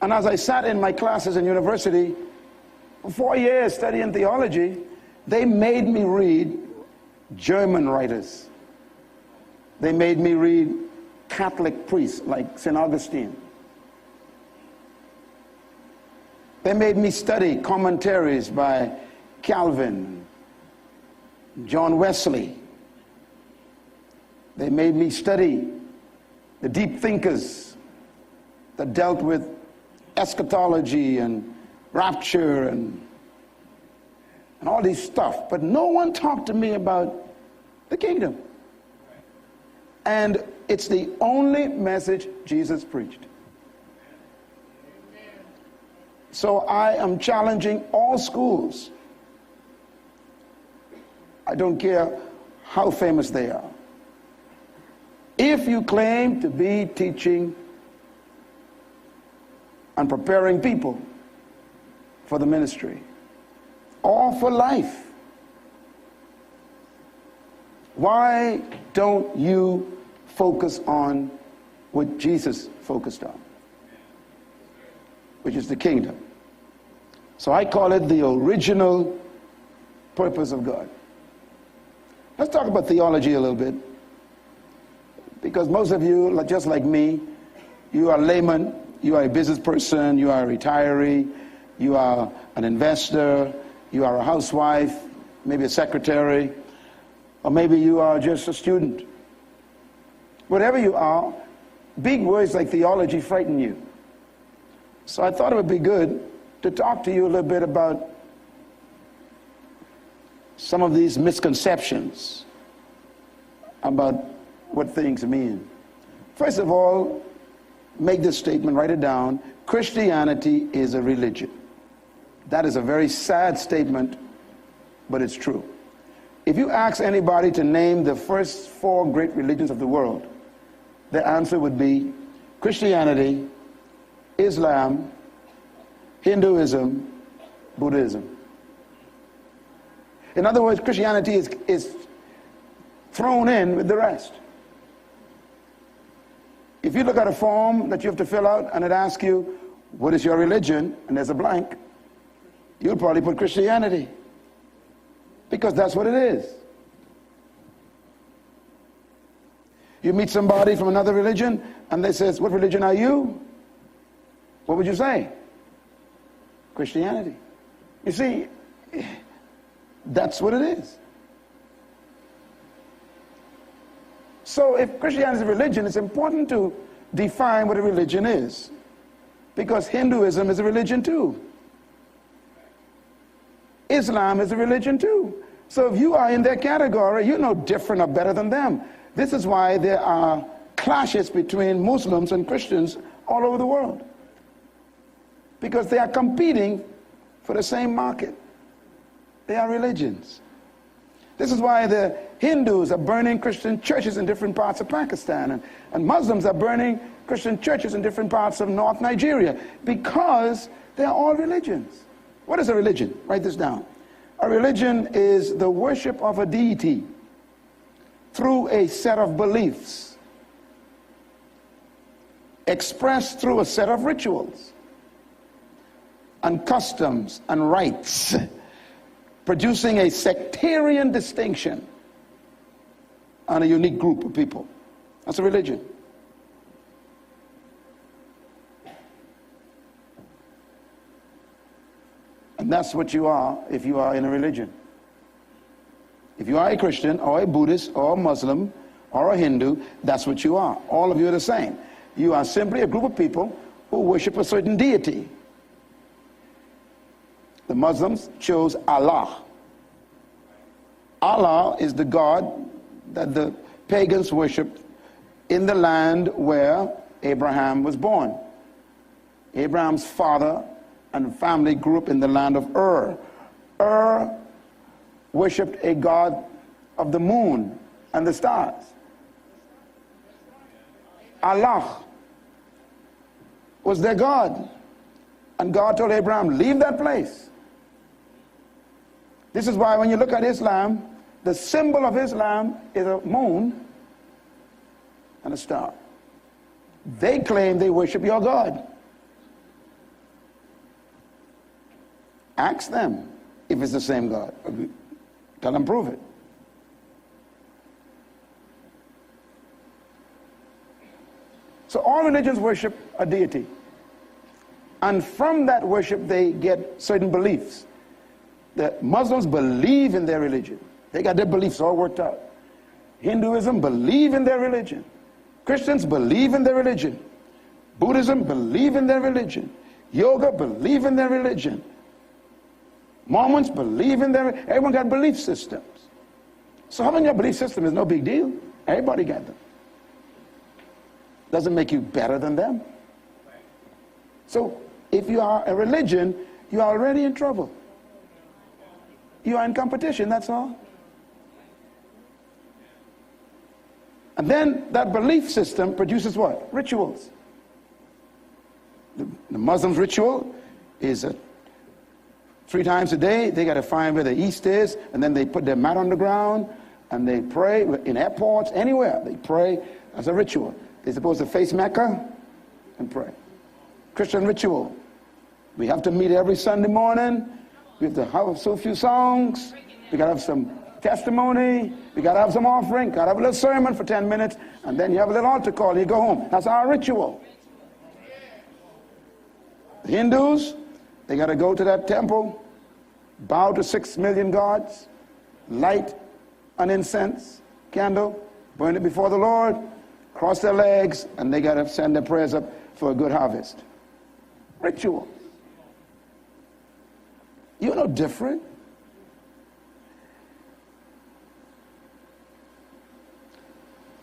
And as I sat in my classes in university for 4 years studying theology, they made me read German writers. They made me read Catholic priests like St. Augustine. They made me study commentaries by Calvin, John Wesley. They made me study the deep thinkers that dealt with eschatology and rapture and all these stuff. But no one talked to me about the kingdom. And it's the only message Jesus preached. So I am challenging all schools. I don't care how famous they are. If you claim to be teaching and preparing people for the ministry or for life, why don't you focus on what Jesus focused on, which is the kingdom? So I call it the original purpose of God. Let's talk about theology a little bit, because most of you, just like me, you are layman, you are a business person, you are a retiree, you are an investor, you are a housewife, maybe a secretary, or maybe you are just a student. Whatever you are, big words like theology frighten you. So I thought it would be good to talk to you a little bit about some of these misconceptions about what things mean. First of all, make this statement, write it down. Christianity is a religion. That is a very sad statement, but it's true. If you ask anybody to name the first 4 great religions of the world, the answer would be Christianity, Islam, Hinduism, Buddhism. In other words, Christianity is thrown in with the rest. If you look at a form that you have to fill out and it asks you, what is your religion? And there's a blank, you'll probably put Christianity, because that's what it is. You meet somebody from another religion and they says, what religion are you? What would you say? Christianity. You see, that's what it is. So if Christianity is a religion, it's important to define what a religion is, because Hinduism is a religion too. Islam is a religion too. So if you are in their category, you're no different or better than them. This is why there are clashes between Muslims and Christians all over the world, because they are competing for the same market. They are religions. This is why the Hindus are burning Christian churches in different parts of Pakistan, and Muslims are burning Christian churches in different parts of North Nigeria, because they are all religions. What is a religion? Write this down. A religion is the worship of a deity through a set of beliefs, expressed through a set of rituals and customs and rites, producing a sectarian distinction on a unique group of people. That's a religion. And that's what you are if you are in a religion. If you are a Christian or a Buddhist or a Muslim or a Hindu, that's what you are. All of you are the same. You are simply a group of people who worship a certain deity. The Muslims chose Allah. Allah is the God that the pagans worshiped in the land where Abraham was born. Abraham's father and family grew up in the land of Ur. Ur worshipped a god of the moon and the stars. Allah was their God. And God told Abraham, leave that place. This is why when you look at Islam, the symbol of Islam is a moon and a star. They claim they worship your God. Ask them if it's the same God. Tell them, prove it. So all religions worship a deity. And from that worship, they get certain beliefs. The Muslims believe in their religion. They got their beliefs all worked out. Hinduism believe in their religion. Christians believe in their religion. Buddhism believe in their religion. Yoga believe in their religion. Mormons believe in their... Everyone got belief systems. So having your belief system is no big deal. Everybody got them. Doesn't make you better than them. So if you are a religion, you are already in trouble. You are in competition, that's all. And then that belief system produces what? Rituals. The Muslims' ritual is 3 times a day. They got to find where the east is, and then they put their mat on the ground, and they pray in airports, anywhere. They pray as a ritual. They're supposed to face Mecca and pray. Christian ritual. We have to meet every Sunday morning. We have to have so few songs. We got to have some testimony. We got to have some offering. Got to have a little sermon for 10 minutes. And then you have a little altar call. You go home. That's our ritual. The Hindus, they got to go to that temple, bow to 6 million gods, light an incense candle, burn it before the Lord, cross their legs, and they got to send their prayers up for a good harvest. Ritual. You're no different.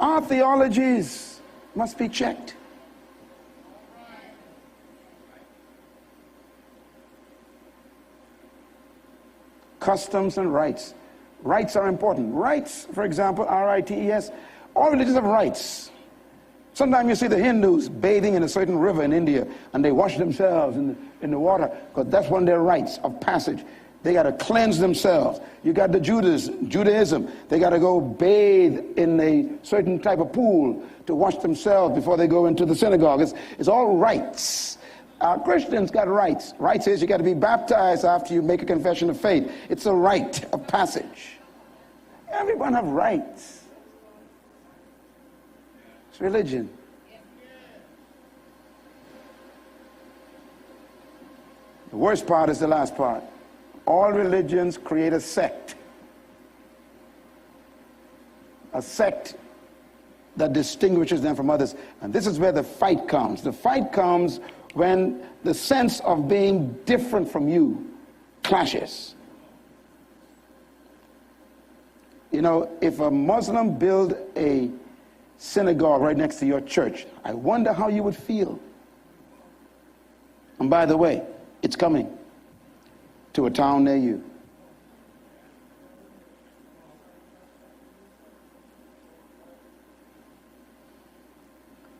Our theologies must be checked. Customs and rites. Rites are important. Rites, for example, R-I-T-E-S, all religions have rites. Sometimes you see the Hindus bathing in a certain river in India, and they wash themselves in the water, because that's one of their rites of passage. They got to cleanse themselves. You got the Judaism. They got to go bathe in a certain type of pool to wash themselves before they go into the synagogue. It's all rites. Christians got rites. Rites is you got to be baptized after you make a confession of faith. It's a rite of passage. Everyone have rites. It's religion. The worst part is the last part. All religions create a sect. A sect that distinguishes them from others. And this is where the fight comes. The fight comes when the sense of being different from you clashes. You know, if a Muslim build a synagogue right next to your church, I wonder how you would feel. And by the way, it's coming to a town near you.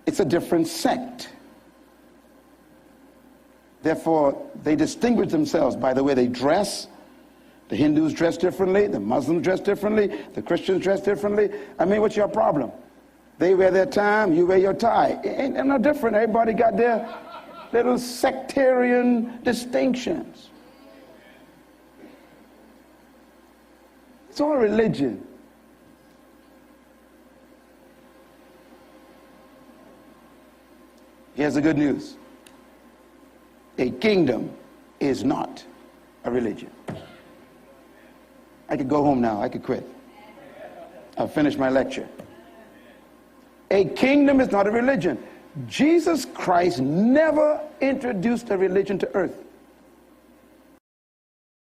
It's a different sect. Therefore, they distinguish themselves by the way they dress. The Hindus dress differently, the Muslims dress differently, the Christians dress differently. I mean, what's your problem? They wear their tie, you wear your tie. It ain't no different. Everybody got their little sectarian distinctions. It's all religion. Here's the good news. A kingdom is not a religion. I could go home now. I could quit. I've finished my lecture. A kingdom is not a religion. Jesus Christ never introduced a religion to earth.